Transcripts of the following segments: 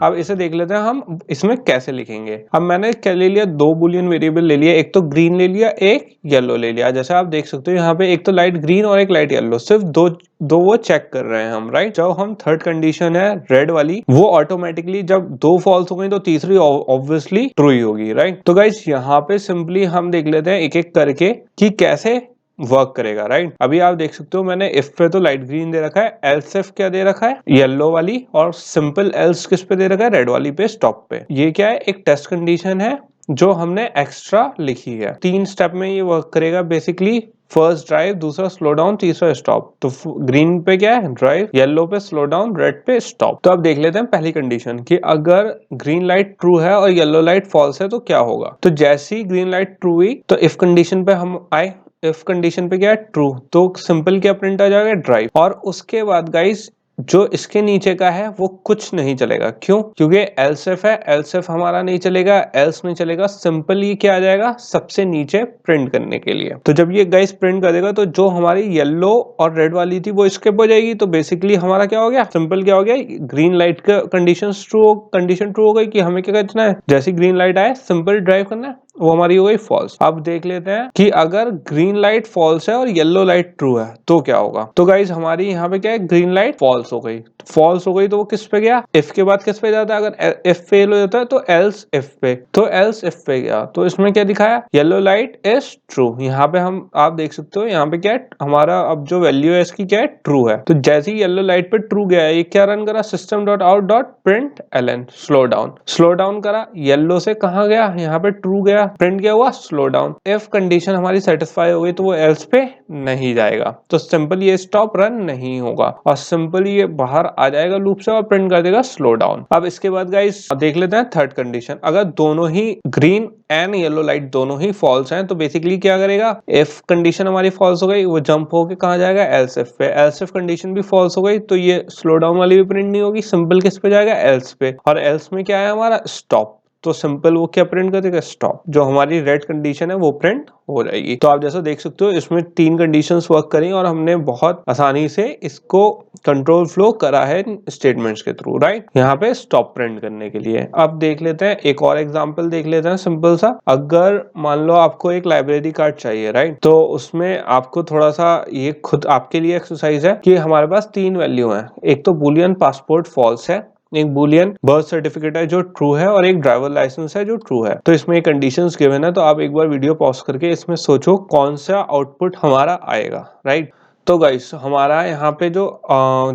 अब इसे देख लेते हैं हम इसमें कैसे लिखेंगे। अब मैंने क्या ले लिया, दो बुलियन वेरिएबल ले लिया, एक तो ग्रीन ले लिया, एक येलो ले लिया। जैसे आप देख सकते हो यहाँ पे एक तो लाइट ग्रीन और एक लाइट येलो, सिर्फ दो वो चेक कर रहे हैं हम, राइट। जब हम थर्ड कंडीशन है रेड वाली, वो ऑटोमेटिकली जब दो फॉल्स हो गई तो तीसरी ऑब्वियसली ट्रू ही होगी, राइट। तो गाइस यहाँ पे सिंपली हम देख लेते हैं एक एक करके कि कैसे वर्क करेगा, राइट। अभी आप देख सकते हो मैंने इफ पे तो लाइट ग्रीन दे रखा है, एल्स इफ क्या दे रखा है, येलो वाली, और सिंपल एल्स किस पे दे रखा है, रेड वाली पे स्टॉप पे। ये क्या है, एक टेस्ट कंडीशन है जो हमने एक्स्ट्रा लिखी है। 3 स्टेप में ये वर्क करेगा बेसिकली। फर्स्ट ड्राइव, दूसरा स्लो डाउन, तीसरा स्टॉप। तो ग्रीन पे क्या है, ड्राइव, येलो पे स्लो डाउन, रेड पे स्टॉप। तो अब देख लेते हैं पहली कंडीशन कि अगर ग्रीन लाइट ट्रू है और येलो लाइट फॉल्स है तो क्या होगा। तो जैसे ही ग्रीन लाइट ट्रू हुई तो इफ कंडीशन पे हम आए, इफ कंडीशन पे क्या है, ट्रू, तो सिंपल क्या प्रिंट आ जाएगा, ड्राइव। और उसके बाद गाइस जो इसके नीचे का है वो कुछ नहीं चलेगा। क्यों? क्योंकि एल्स इफ है, एल्स इफ हमारा नहीं चलेगा, एल्स नहीं चलेगा। सिंपल ये क्या आ जाएगा, सबसे नीचे प्रिंट करने के लिए। तो जब ये गाइस प्रिंट कर देगा तो जो हमारी येलो और रेड वाली थी वो स्किप हो जाएगी। तो बेसिकली हमारा क्या हो गया, सिंपल क्या हो गया, ग्रीन लाइट का कंडीशन ट्रू हो गई कि हमें क्या करना है, जैसी ग्रीन लाइट आए सिंपल ड्राइव करना है, वो हमारी हो गई फॉल्स। अब देख लेते हैं कि अगर ग्रीन लाइट फॉल्स है और येलो लाइट ट्रू है तो क्या होगा। तो गाइस हमारी यहाँ पे क्या है, ग्रीन लाइट फॉल्स हो गई। फॉल्स हो गई तो वो किस पे गया, इफ के बाद किस पे जाता है, अगर इफ फेल हो जाता है तो एल्स इफ पे, तो एल्स इफ पे गया। तो इसमें क्या दिखाया, येलो लाइट इज ट्रू। यहाँ पे हम आप देख सकते हो यहाँ पे क्या है, हमारा अब जो वैल्यू है इसकी क्या है, ट्रू है। तो जैसे ही येलो लाइट पे ट्रू गया, ये क्या रन करा, system dot out dot println slow down करा। येलो से कहाँ गया, यहाँ पे ट्रू गया, प्रिंट क्या हुआ, स्लो डाउन। इफ कंडीशन हमारी सेटिस्फाई हो गई तो वो एल्स पे नहीं जाएगा, तो सिंपल ये स्टॉप रन नहीं होगा और सिंपल ये बाहर आ जाएगा लूप से और प्रिंट कर देगा स्लो डाउन। अब इसके बाद गाइस देख लेते हैं थर्ड कंडीशन। अगर दोनों ही ग्रीन एंड येलो लाइट दोनों ही फॉल्स हैं तो बेसिकली क्या करेगा, इफ कंडीशन हमारी फॉल्स हो गई, वो जंप होके कहाँ जाएगा, एल्स इफ पे। एल्स इफ कंडीशन भी फॉल्स हो गई तो ये स्लो डाउन वाली भी प्रिंट नहीं होगी, सिंपल किस पे जाएगा, एल्स पे। और एल्स में क्या है हमारा, स्टॉप। तो सिंपल वो क्या प्रिंट कर देगा, स्टॉप। जो हमारी रेड कंडीशन है वो प्रिंट हो जाएगी। तो आप जैसा देख सकते हो इसमें 3 कंडीशंस वर्क करी और हमने बहुत आसानी से इसको कंट्रोल फ्लो करा है स्टेटमेंट्स के थ्रू, राइट। यहाँ पे स्टॉप प्रिंट करने के लिए अब देख लेते हैं एक और एग्जांपल देख लेते हैं सिंपल सा। अगर मान लो आपको एक लाइब्रेरी कार्ड चाहिए, राइट, तो उसमें आपको थोड़ा सा ये खुद आपके लिए एक्सरसाइज है कि हमारे पास 3 वैल्यू है। एक तो बुलियन पासपोर्ट फॉल्स है, एक बुलियन बर्थ सर्टिफिकेट है जो ट्रू है, और एक ड्राइवर लाइसेंस है जो ट्रू है। तो इसमें कंडीशंस गिवन है, तो आप एक बार वीडियो पॉज करके इसमें सोचो कौन सा आउटपुट हमारा आएगा, राइट। तो गाइस हमारा यहाँ पे जो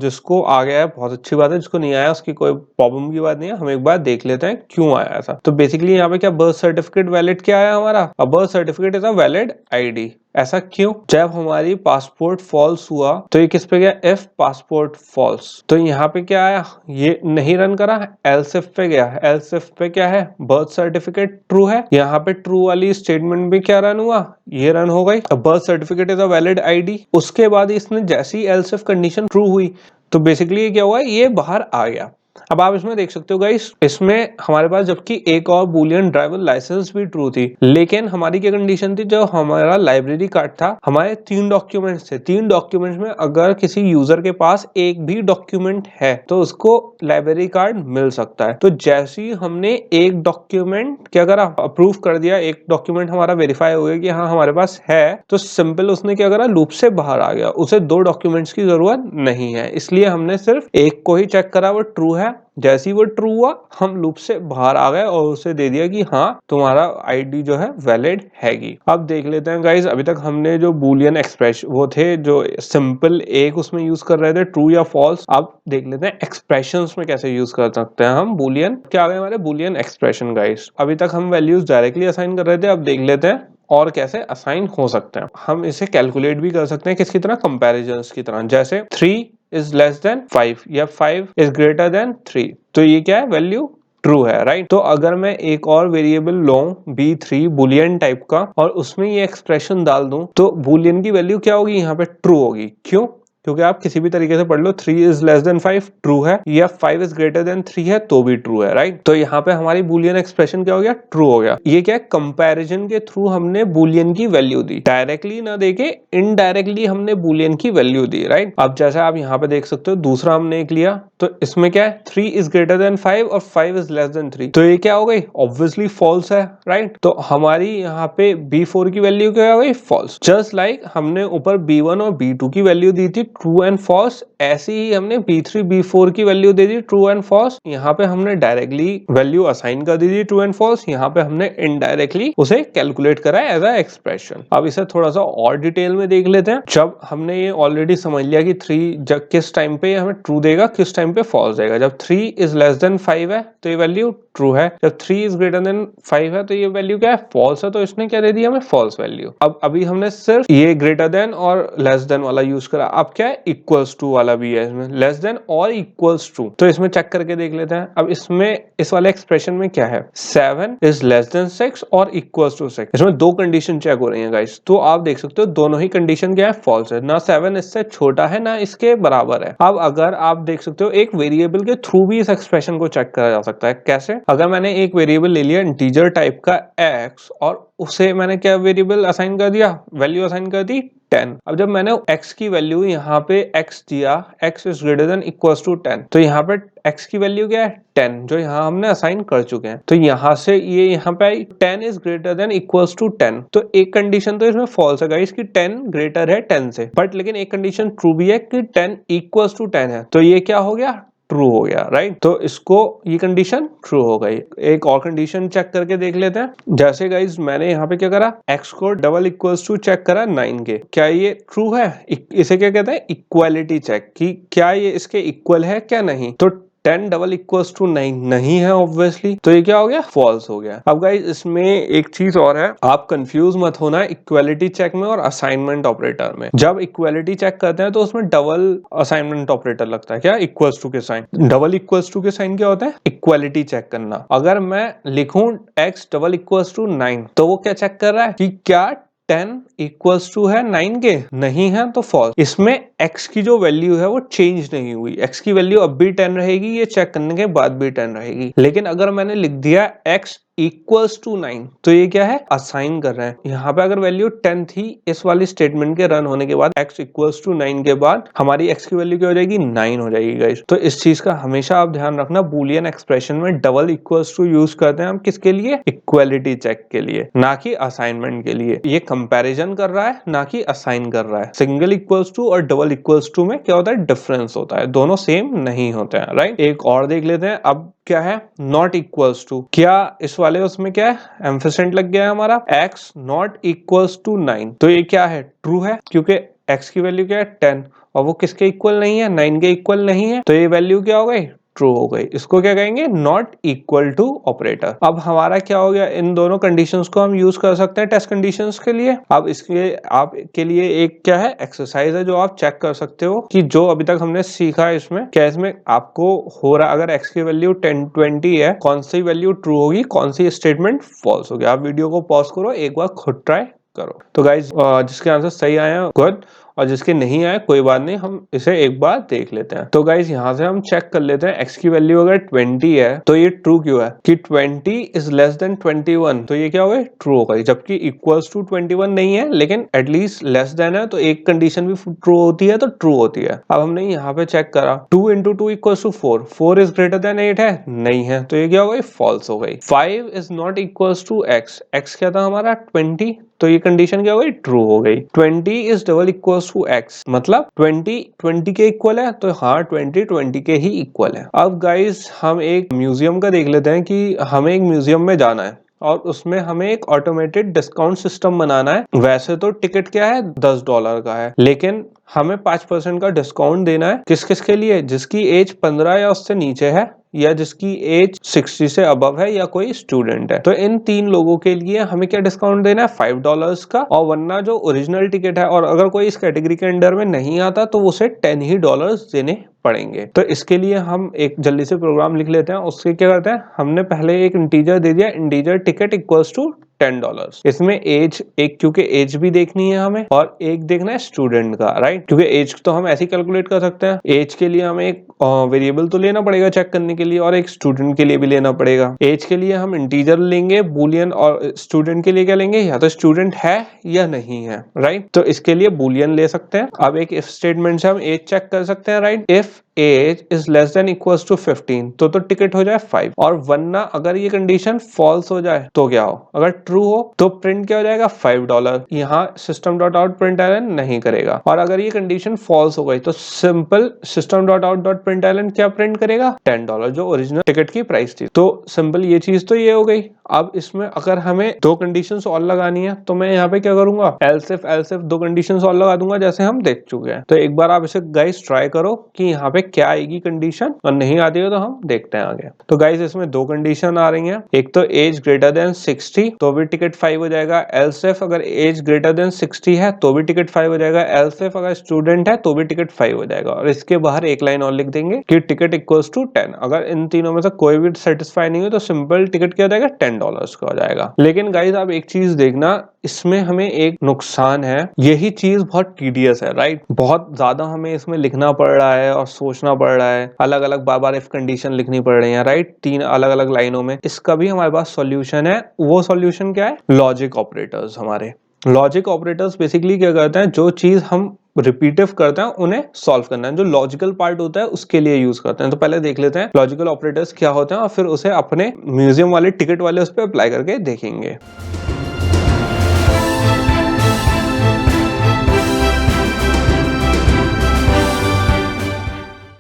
जिसको आ गया है बहुत अच्छी बात है, जिसको नहीं आया उसकी कोई प्रॉब्लम की बात नहीं है। हम एक बार देख लेते हैं क्यों आया ऐसा। तो बेसिकली यहाँ पे क्या, बर्थ सर्टिफिकेट वैलिड क्या आया हमारा, birth certificate is a valid ID. ऐसा क्यों, जब हमारी पासपोर्ट फॉल्स हुआ तो ये किस पे गया, इफ पासपोर्ट फॉल्स। तो यहाँ पे क्या आया, ये नहीं रन करा, एल्स इफ पे गया। एल्स इफ पे क्या है, बर्थ सर्टिफिकेट ट्रू है, यहाँ पे ट्रू वाली स्टेटमेंट भी क्या रन हुआ, ये रन हो गई। Birth certificate is a valid ID. उसके बाद इसने जैसी एल्स इफ कंडीशन ट्रू हुई तो बेसिकली क्या हुआ, ये बाहर आ गया। अब आप इसमें देख सकते हो गाइस, इसमें हमारे पास जबकि एक और बुलियन ड्राइवर लाइसेंस भी ट्रू थी, लेकिन हमारी क्या कंडीशन थी, जो हमारा लाइब्रेरी कार्ड था, हमारे 3 डॉक्यूमेंट्स थे। 3 डॉक्यूमेंट्स में अगर किसी यूजर के पास एक भी डॉक्यूमेंट है तो उसको लाइब्रेरी कार्ड मिल सकता है। तो जैसे ही हमने एक डॉक्यूमेंट क्या करा, अप्रूव कर दिया, एक डॉक्यूमेंट हमारा वेरीफाई हो गया कि हाँ हमारे पास है, तो सिंपल उसने क्या करा, लूप से बाहर आ गया। उसे 2 डॉक्यूमेंट्स की जरूरत नहीं है, इसलिए हमने सिर्फ एक को ही चेक करा, वो ट्रू है। जैसे ही वो ट्रू हुआ हम लूप से बाहर आ गए और उसे दे दिया कि हाँ तुम्हारा आईडी जो है वैलिड हैगी। अब देख लेते हैं गाइस, अभी तक हमने जो बुलियन एक्सप्रेशन वो थे जो सिंपल एक उसमें यूज कर रहे थे, ट्रू या फॉल्स। अब देख लेते हैं एक्सप्रेशंस में कैसे यूज कर सकते हैं हम बुलियन। क्या आ गए हमारे बुलियन एक्सप्रेशन गाइस। अभी तक हम वैल्यूज डायरेक्टली असाइन कर रहे थे, अब देख लेते हैं और कैसे असाइन हो सकते हैं। हम इसे कैलकुलेट भी कर सकते हैं किसकी तरह, कंपैरिजंस की तरह। जैसे 3 is less than 5 या 5 is greater than 3, तो ये क्या है, वैल्यू ट्रू है, राइट। तो अगर मैं एक और वेरिएबल लूं B3 बुलियन टाइप का और उसमें ये एक्सप्रेशन डाल दूं तो बुलियन की वैल्यू क्या होगी, यहाँ पे ट्रू होगी। क्यों, क्योंकि आप किसी भी तरीके से पढ़ लो, 3 is less than 5 ट्रू है, या 5 is greater than 3 है तो भी ट्रू है, राइट। तो यहाँ पे हमारी बुलियन एक्सप्रेशन क्या हो गया, ट्रू हो गया। ये क्या है, कंपैरिजन के थ्रू हमने बुलियन की वैल्यू दी, डायरेक्टली ना देके इनडायरेक्टली हमने बुलियन की वैल्यू दी, राइट। अब जैसे आप यहाँ पे देख सकते हो दूसरा हमने एक लिया तो इसमें क्या है 3 इज ग्रेटर देन 5 और 5 इज लेस देन 3, तो ये क्या हो गई ऑब्वियसली फॉल्स है, राइट। तो हमारी यहाँ पे B4 की वैल्यू क्या हो गई फॉल्स। जस्ट लाइक हमने ऊपर B1 और B2 की वैल्यू दी थी ट्रू एंड फॉल्स, ऐसे ही हमने B3 B4 की वैल्यू दे दी ट्रू एंड फॉल्स। यहाँ पे हमने डायरेक्टली वैल्यू असाइन कर दी थी ट्रू एंड फॉल्स, यहाँ पे हमने इनडायरेक्टली उसे कैलकुलेट करा एज अ एक्सप्रेशन। अब इसे थोड़ा सा और डिटेल में देख लेते हैं। जब हमने ये ऑलरेडी समझ लिया कि 3 जब किस टाइम पे हमें ट्रू देगा, किस टाइम पे फॉल्स देगा। जब 3 इज लेस देन 5 है तो ये वैल्यू ट्रू है, जब 3 इज ग्रेटर देन 5 है तो ये वैल्यू क्या है फॉल्स है, तो इसने क्या दे दिया हमें फॉल्स वैल्यू। अब अभी हमने सिर्फ ये ग्रेटर देन और लेस देन वाला यूज करा, अब क्या है इक्वल्स टू वाला भी है इसमें, लेस देन और इक्वल्स टू। तो इसमें चेक करके देख लेते हैं। अब इसमें इस वाले एक्सप्रेशन में क्या है 7 इज लेस देन 6 और इक्वल्स टू 6, इसमें दो कंडीशन चेक हो रही है गाइस। तो आप देख सकते हो दोनों ही कंडीशन क्या है फॉल्स है, ना 7 इससे छोटा है ना इसके बराबर है। अब अगर आप देख सकते हो एक वेरिएबल के थ्रू भी इस एक्सप्रेशन को चेक करा जा सकता है। कैसे? अगर मैंने एक वेरिएबल ले लिया इंटीजर टाइप का x और उसे मैंने क्या वेरिएबल असाइन कर दिया, वैल्यू असाइन कर दी 10। अब जब मैंने x की वैल्यू यहाँ पे x दिया, x is greater than equals to 10, तो यहाँ पे x की वैल्यू क्या है 10, जो यहाँ हमने असाइन कर चुके हैं। तो यहाँ से ये यहाँ पे आई 10 is greater than equals to 10, तो एक कंडीशन तो इसमें फॉल्स है गाइस कि 10 ग्रेटर है 10 से, बट लेकिन एक कंडीशन ट्रू भी है कि 10 इक्वल्स टू 10 है, तो ये क्या हो गया ट्रू हो गया, राइट। तो इसको ये कंडीशन ट्रू हो गई। एक और कंडीशन चेक करके देख लेते हैं। जैसे गाइज मैंने यहाँ पे क्या करा x को डबल इक्वल्स टू चेक करा 9 के, क्या ये ट्रू है? इसे क्या कहते हैं इक्वालिटी चेक, कि क्या ये इसके इक्वल है क्या नहीं। तो 10 डबल इक्वल्स टू 9 नहीं है ऑब्वियसली, तो ये क्या हो गया फॉल्स हो गया। अब गाइज इसमें एक चीज और है, आप कंफ्यूज मत होना इक्वालिटी चेक में और असाइनमेंट ऑपरेटर में। जब इक्वालिटी चेक करते हैं तो उसमें डबल असाइनमेंट ऑपरेटर लगता है। क्या इक्वल्स टू के साइन, डबल इक्वल्स टू के साइन क्या होता है इक्वालिटी चेक करना। अगर मैं लिखूं x डबल इक्वल्स टू 9 तो वो क्या चेक कर रहा है कि क्या 10 इक्वल्स टू है 9 के, नहीं है तो फॉल्स। इसमें x की जो वैल्यू है वो चेंज नहीं हुई, x की वैल्यू अब भी 10 रहेगी, ये चेक करने के बाद भी 10 रहेगी। लेकिन अगर मैंने लिख दिया x इक्वल्स टू 9 तो ये क्या है असाइन कर रहे हैं। यहाँ पे अगर वैल्यू 10 थी, इस वाली स्टेटमेंट के रन होने के बाद x इक्वल्स टू 9 के बाद हमारी x की वैल्यू क्या हो जाएगी 9 हो जाएगी गाइस। तो इस चीज का हमेशा आप ध्यान रखना, बूलियन एक्सप्रेशन में डबल इक्वल्स टू यूज करते हैं हम किसके लिए इक्वालिटी चेक के लिए, ना कि असाइनमेंट के लिए। ये कंपैरिजन कर रहा है ना कि असाइन कर रहा है। सिंगल इक्वल्स टू और डबल इक्वल्स टू में क्या होता है डिफरेंस होता है, दोनों सेम नहीं होते हैं, राइट। एक और देख लेते हैं। अब क्या है नॉट इक्वल्स टू, क्या इस वाले उसमें क्या है एम्फिसेंट लग गया है हमारा x नॉट इक्वल्स टू 9, तो ये क्या है ट्रू है क्योंकि x की वैल्यू क्या है 10 और वो किसके इक्वल नहीं है 9 के इक्वल नहीं है, तो ये वैल्यू क्या हो गई ट्रू हो गई। इसको क्या कहेंगे नॉट इक्वल टू ऑपरेटर। अब हमारा क्या हो गया, इन दोनों कंडीशंस को हम यूज कर सकते हैं टेस्ट कंडीशंस के लिए। अब इसके आप के लिए एक क्या है एक्सरसाइज है जो आप चेक कर सकते हो कि जो अभी तक हमने सीखा है इसमें क्या इसमें आपको हो रहा, अगर x की वैल्यू 10 20 है कौन सी वैल्यू ट्रू होगी कौन सी स्टेटमेंट फॉल्स होगी। आप वीडियो को पॉज करो, एक बार खुद ट्राई करो। तो गाइज जिसके आंसर सही आए हैं गुड, और जिसके नहीं आए कोई बात नहीं, हम इसे एक बार देख लेते हैं। तो गाइज यहाँ से हम चेक कर लेते हैं x की वैल्यू अगर 20 है तो ये ट्रू क्यों है कि 20 इज लेस देन 21, तो ये क्या हो गई ट्रू हो गई। जबकि इक्वल्स टू 21 नहीं है लेकिन एटलीस्ट लेस देन है, तो एक कंडीशन भी ट्रू होती है तो ट्रू होती है। अब हमने यहाँ पे चेक करा 2 into 2 equals to 4, 4 is greater than 8 है नहीं है, तो ये क्या हो गई फॉल्स हो गई। 5 is not equals to x, x क्या था हमारा 20, तो ये कंडीशन क्या हो गई ट्रू हो गई। 20 is double equals to x, मतलब 20 20 के इक्वल है, तो हाँ 20 20 के ही इक्वल है। अब गाइस हम एक म्यूजियम का देख लेते हैं कि हमें एक म्यूजियम में जाना है और उसमें हमें एक ऑटोमेटेड डिस्काउंट सिस्टम बनाना है। वैसे तो टिकट क्या है $10 का है, लेकिन हमें 5% का डिस्काउंट देना है। किस किस के लिए, जिसकी एज 15 या उससे नीचे है या जिसकी एज 60 से अबव है या कोई स्टूडेंट है। तो इन 3 लोगों के लिए हमें क्या डिस्काउंट देना है $5 का, और वरना जो ओरिजिनल टिकट है और अगर कोई इस कैटेगरी के अंडर में नहीं आता तो उसे $10 ही देने पड़ेंगे। तो इसके लिए हम एक जल्दी से प्रोग्राम लिख लेते हैं। उससे क्या करते हैं, हमने पहले एक इंटीजर दे दिया, इंटीजर टिकट इक्वल्स टू $10। इसमें एज एक, क्योंकि एज भी देखनी है हमें और एक देखना है स्टूडेंट का, राइट, क्योंकि एज तो हम ऐसे ही कैलकुलेट कर सकते हैं। एज के लिए हमें एक वेरिएबल तो लेना पड़ेगा चेक करने के लिए और एक स्टूडेंट के लिए भी लेना पड़ेगा। एज के लिए हम इंटीजर लेंगे बूलियन, और स्टूडेंट के लिए क्या लेंगे, या तो स्टूडेंट है या नहीं है, राइट। तो इसके लिए बूलियन ले सकते हैं। अब एक इफ स्टेटमेंट से हम एज चेक कर सकते हैं, right. If age is less than equals to 15 तो टिकट हो जाए 5। और वरना अगर ये कंडीशन फॉल्स हो जाए तो क्या हो, अगर ट्रू हो तो प्रिंट क्या हो जाएगा $5। यहाँ system dot out println नहीं करेगा। और अगर ये कंडीशन फॉल्स हो गई तो simple system dot out dot println क्या प्रिंट करेगा, $10 जो ओरिजिनल टिकट की प्राइस थी। तो सिंपल ये चीज तो ये हो गई। अब इसमें अगर हमें दो कंडीशंस और लगानी है तो मैं यहाँ पे क्या करूंगा, एल्स इफ दो कंडीशंस और लगा दूंगा जैसे हम देख चुके हैं। तो एक बार आप इसे गाइस ट्राई करो कि यहाँ पे क्या आएगी कंडीशन, और नहीं आती है तो हम देखते हैं आगे। तो गाइस इसमें दो कंडीशन आ रही हैं, एक तो एज ग्रेटर देन 60 तो भी टिकट 5 हो जाएगा। एल्स इफ अगर एज ग्रेटर देन 60 है तो भी टिकट 5 हो जाएगा। एल्स इफ अगर स्टूडेंट है तो भी टिकट 5 हो जाएगा। और इसके बाहर एक लाइन और लिख देंगे कि टिकट इक्वल्स टू 10। अगर इन तीनों में से कोई भी सेटिस्फाई नहीं हो तो सिंपल टिकट क्या हो जाएगा, $10 का हो जाएगा। लेकिन गाइस आप एक चीज देखना, इसमें हमें एक नुकसान है, यही चीज बहुत टीडियस है, राइट। बहुत ज्यादा हमें इसमें लिखना पड़ रहा है और सोचना पड़ रहा है, अलग अलग बार बार इफ कंडीशन लिखनी पड़ रही है, राइट, 3 अलग अलग लाइनों में। इसका भी हमारे पास सॉल्यूशन है। वो सॉल्यूशन क्या है, लॉजिक ऑपरेटर्स। हमारे लॉजिक ऑपरेटर्स बेसिकली क्या करते हैं, जो चीज हम रिपीटिव करते हैं उन्हें सॉल्व करना है, जो लॉजिकल पार्ट होता है उसके लिए यूज करते हैं। तो पहले देख लेते हैं लॉजिकल ऑपरेटर्स क्या होते हैं और फिर उसे अपने म्यूजियम वाले टिकट वाले उस पर अप्लाई करके देखेंगे।